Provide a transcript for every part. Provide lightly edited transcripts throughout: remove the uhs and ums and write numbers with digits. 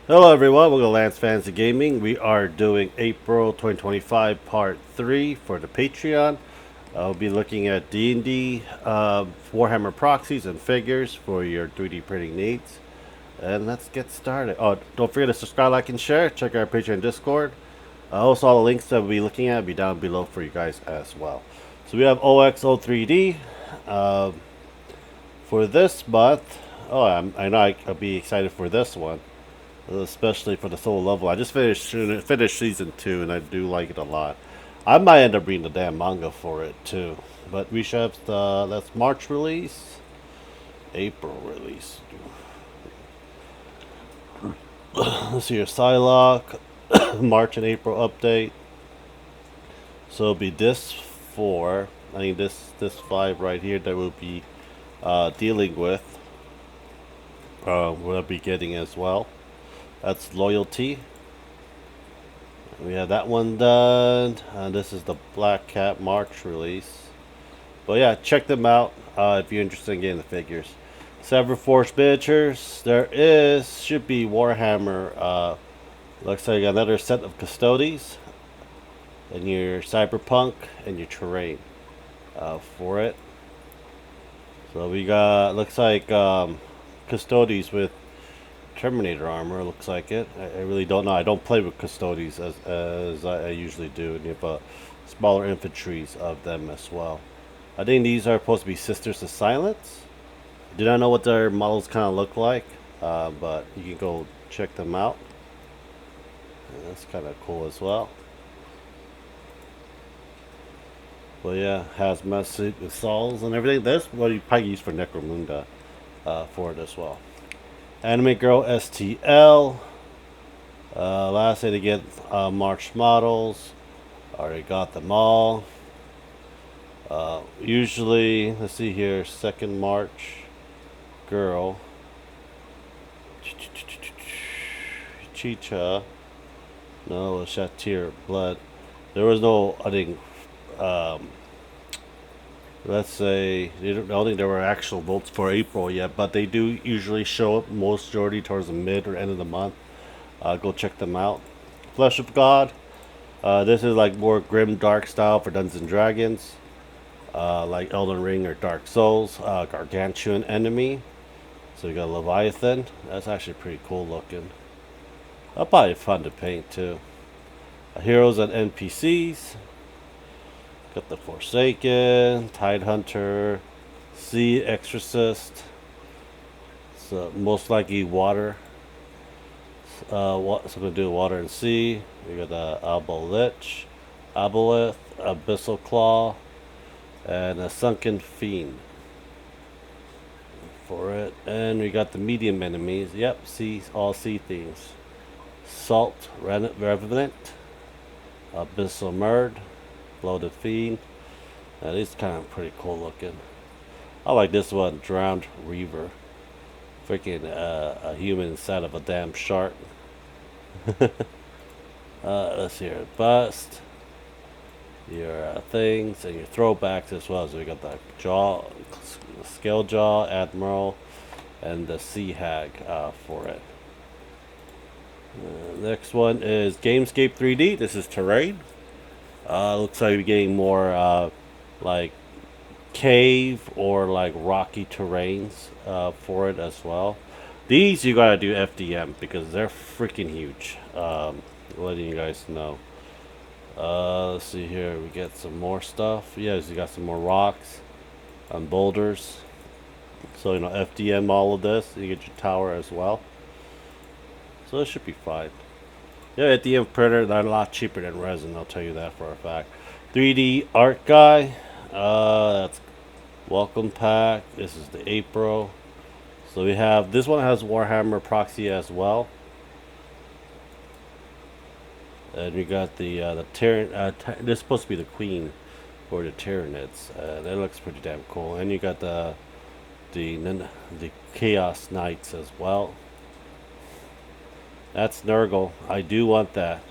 Hello everyone, welcome to Lance Fantasy Gaming. We are doing April 2025 Part 3 for the Patreon. I'll be looking at D&D, Warhammer proxies and figures for your 3D printing needs. And let's get started. Oh, don't forget to subscribe, like, and share. Check our Patreon Discord. Also, all the links that we'll be looking at will be down below for you guys as well. So we have OXO3D for this month. Oh, I know I'll be excited for this one, especially for the solo level. I just finished season 2, and I do like it a lot. I might end up reading the damn manga for it too. But we should have that's March release, April release. Let's see your Psylocke, March and April update. So it'll be this 4. I think this 5 right here that we'll be dealing with. We'll be getting as well. That's loyalty. We have that one done. And this is the Black Cat March release. But yeah, check them out if you're interested in getting the figures. Sever Force miniatures. Should be Warhammer. Looks like another set of Custodes. And your Cyberpunk and your Terrain for it. So we got, looks like Custodes with Terminator armor, looks like it. I really don't know. I don't play with Custodes as I usually do. And you have smaller infantries of them as well. I think these are supposed to be Sisters of Silence. Do not know what their models kind of look like, but you can go check them out. And that's kind of cool as well. But yeah, hazmat suit with saws and everything. That's what you probably use for Necromunda for it as well. Anime Girl STL. Last day to get March models. Already got them all. Usually, let's see here, 2nd March girl. Chicha. No, Shatir blood. There was no, I think, let's say, I don't think there were actual votes for April yet, but they do usually show up most majority towards the mid or end of the month. Go check them out. Flesh of God. This is like more grim, dark style for Dungeons and Dragons, like Elden Ring or Dark Souls. Gargantuan enemy. So you got Leviathan. That's actually pretty cool looking. That'll probably be fun to paint too. Heroes and NPCs. Got the Forsaken, Tidehunter, Sea Exorcist. So most likely water. Something to do with water and sea. We got the Aboleth, Abyssal Claw, and a Sunken Fiend for it. And we got the medium enemies. Yep, all sea themes. Salt Revenant, Abyssal Murd, Bloated Fiend. Now, these kind of pretty cool looking. I like this one, Drowned Reaver. Freaking a human inside of a damn shark. Let's see here. Bust. Your things and your throwbacks as well. So we got the Scale Jaw, Admiral, and the Sea Hag for it. Next one is Gamescape 3D. This is Terrain. Looks like we're getting more like cave or like rocky terrains for it as well. These you gotta do FDM because they're freaking huge. Letting you guys know. Let's see here. We get some more stuff. Yes, you got some more rocks and boulders. So FDM all of this. You get your tower as well. So it should be fine. Yeah, FDM printer, they're a lot cheaper than resin. I'll tell you that for a fact. 3D art guy. That's welcome pack. This is the April. So we have this one has Warhammer proxy as well. And we got the Terran. This is supposed to be the queen for the Tyranids. That looks pretty damn cool. And you got the Chaos Knights as well. That's Nurgle. I do want that.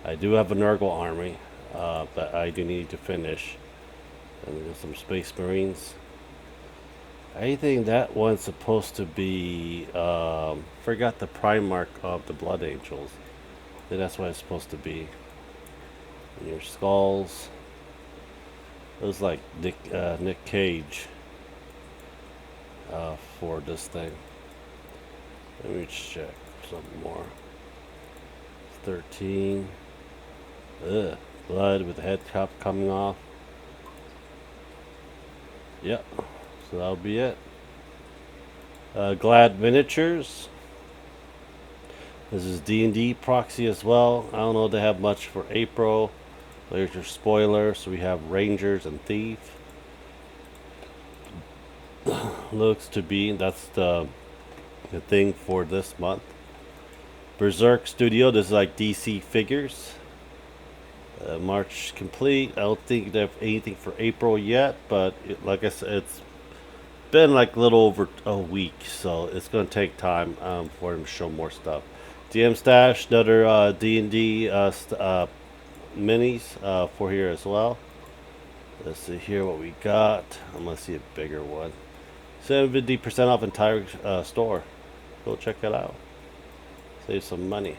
I do have a Nurgle army, but I do need to finish. And there's some Space Marines. I think that one's supposed to be, forgot the Primarch of the Blood Angels. I think that's what it's supposed to be. And your skulls. It was like Nick Cage for this thing. Let me check something more. 13. Ugh. Blood with the head cap coming off. Yep. So that'll be it. Glad Miniatures. This is D&D proxy as well. I don't know if they have much for April. There's your spoiler. So we have Rangers and Thief. Looks to be, that's the thing for this month. Berserk Studio. This is like DC figures. March complete. I don't think they have anything for April yet, but like I said, it's been like a little over a week, so it's going to take time for them to show more stuff. DM Stash, another D&D minis for here as well. Let's see here what we got. I'm going to see a bigger one. 70% off entire store. Go check it out. Save some money.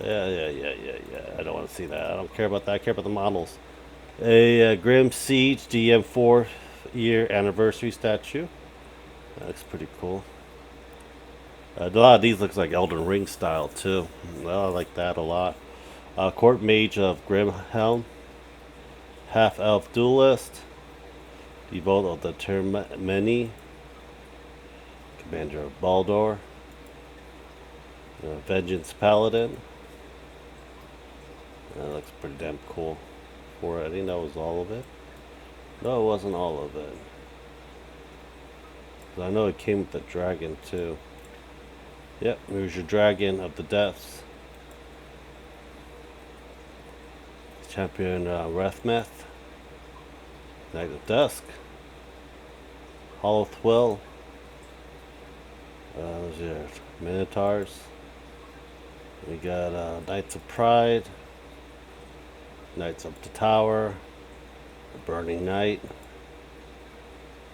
Yeah. I don't want to see that. I don't care about that. I care about the models. A Grim Siege DM 4-year anniversary statue. That looks pretty cool. A lot of these looks like Elden Ring style too. Well, I like that a lot. Court Mage of Grimhelm. Half Elf Duelist. Devote of the Termini. Commander of Baldur. Vengeance Paladin. That looks pretty damn cool. For it. I think that was all of it. No, it wasn't all of it. I know it came with the dragon too. Yep, here's your Dragon of the Depths. Champion Rethmeth. Knight of Dusk. Hollow Thwill. Those are Minotaurs. We got Knights of Pride. Knights of the Tower. The Burning Knight.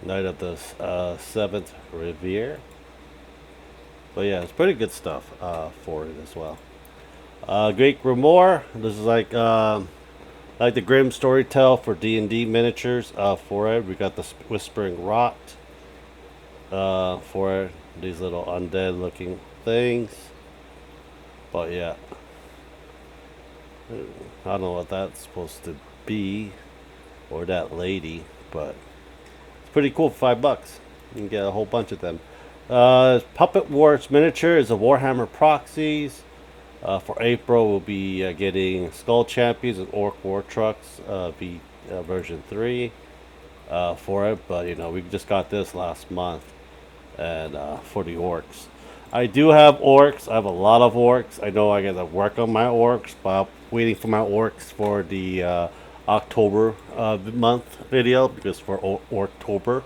Knight of the Seventh Revere. But yeah, it's pretty good stuff for it as well. Great Grimoire. This is like the Grim Storytell for D&D miniatures for it. We got the Whispering Rot for it. These little undead looking things. But yeah. I don't know what that's supposed to be. Or that lady. But it's pretty cool for $5. You can get a whole bunch of them. Puppet Wars miniature is a Warhammer proxies. For April, we'll be getting Skull Champions and Orc War Trucks version 3 for it. But you know, we just got this last month, and for the orcs, I do have orcs. I have a lot of orcs. I know I got to work on my orcs, but I'm waiting for my orcs for the October month video because for October.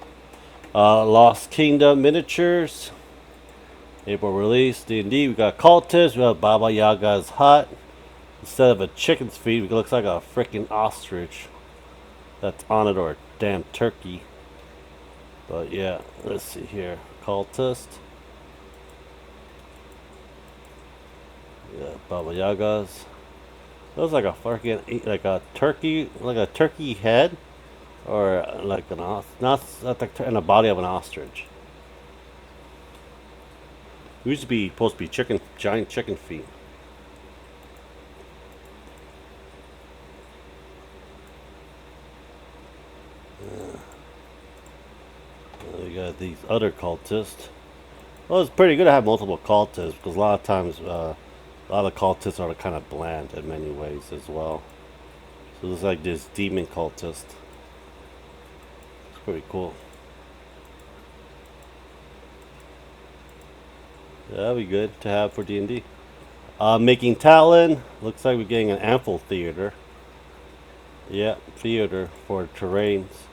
Lost Kingdom miniatures. April release. D&D. We got Cultists. We have Baba Yaga's hut. Instead of a chicken's feet, it looks like a freaking ostrich that's on it, or a damn turkey. But yeah, let's see here. Cultist. Yeah, Baba Yaga's. Looks like a freaking like a turkey head. Or like an in the body of an ostrich. It used to be supposed to be giant chicken feet. We got these other cultists. Well, it's pretty good to have multiple cultists because a lot of times, a lot of cultists are kind of bland in many ways as well. So there's like this demon cultist. Pretty cool. Yeah, that'd be good to have for D&D. Making Talon. Looks like we're getting an amphitheater. Yeah, theater for terrains.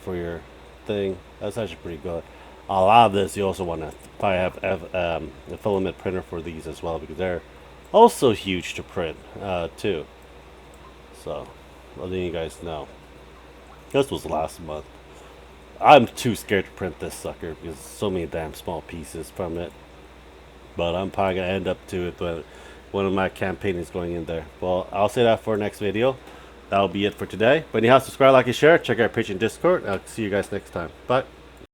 For your thing. That's actually pretty good. A lot of this you also want to probably have a filament printer for these as well because they're also huge to print too. So, letting you guys know. This was last month. I'm too scared to print this sucker because so many damn small pieces from it. But I'm probably gonna end up to it, but one of my campaign is going in there. Well, I'll say that for next video. That'll be it for today. But anyhow, subscribe, like, and share. Check out our Patreon Discord. I'll see you guys next time. Bye.